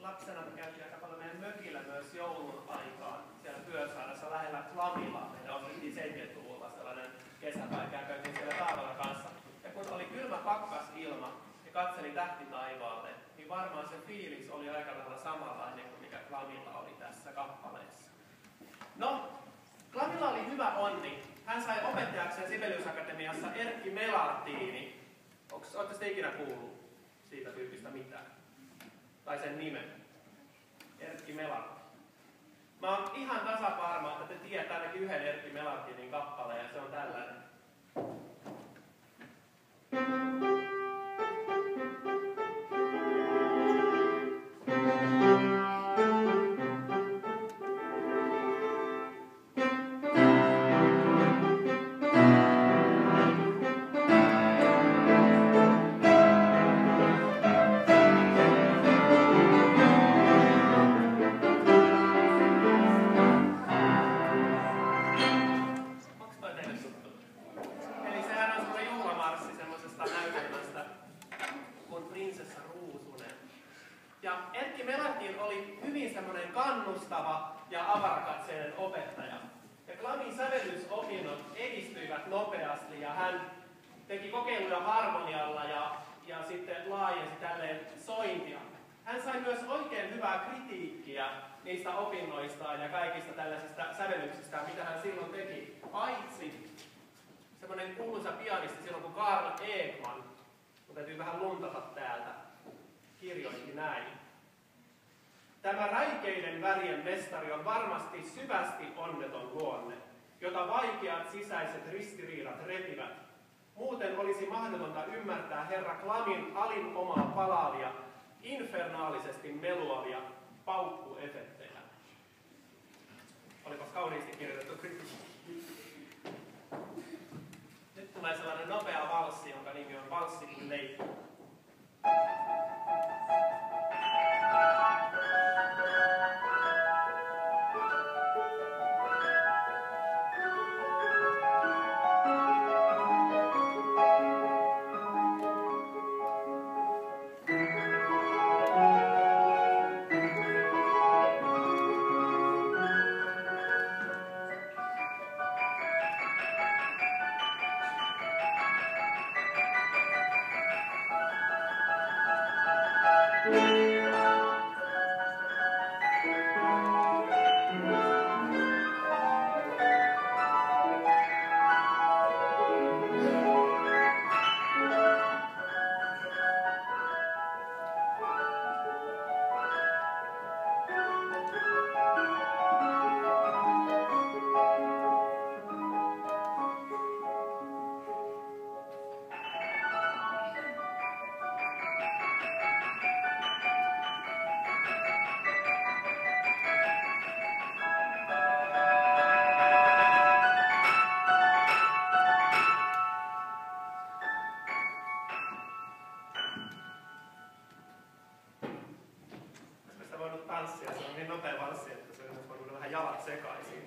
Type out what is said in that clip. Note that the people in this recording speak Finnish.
lapsena me käytiin aika paljon meidän mökillä myös joulun aikaan siellä Pyösaaressa lähellä Klamilaa. Meillä ostettiin 70-luvulla sellainen kesäpaikka ja käytiin siellä Taavalla kanssa. Ja kun oli kylmä pakkasilma ja katseli tähtitaivaalle, niin varmaan se fiilis oli aika lailla samanlainen kuin mikä Klamilla oli tässä kappaleessa. No, Klamilla oli hyvä onni. Hän sai opettajakseen Sibeliusakatemiassa Erkki Melartini. Oletteko te ikinä kuullut siitä tyypistä mitään? Tai sen nimen? Erkki Melartini. Mä oon ihan tasavarma, että te tiedät ainakin yhden Erkki Melartinin kappaleen, ja se on tällainen. Kannustava ja avarakatseinen opettaja. Ja Klamin sävellysopinnot edistyivät nopeasti ja hän teki kokeiluja harmonialla ja sitten laajensi tälleen sointia. Hän sai myös oikein hyvää kritiikkiä niistä opinnoistaan ja kaikista tällaisista sävellyksistä, mitä hän silloin teki. Paitsi semmoinen kuuluisa pianisti silloin, kun Karl Ekman, kun täytyy vähän luntata täältä, kirjoitti näin. Tämä räikeiden värien mestari on varmasti syvästi onneton luonne, jota vaikeat sisäiset ristiriidat repivät. Muuten olisi mahdotonta ymmärtää herra Klamin alin omaa palaavia, infernaalisesti meluavia paukkuefektejä. Olipas kauniisti kirjoitettu kritiikki. Nyt tulee sellainen nopea valssi, jonka nimi on Valssi kuin leikki. Se on niin nopea valssi, että se on voinut vähän jalat sekaisin.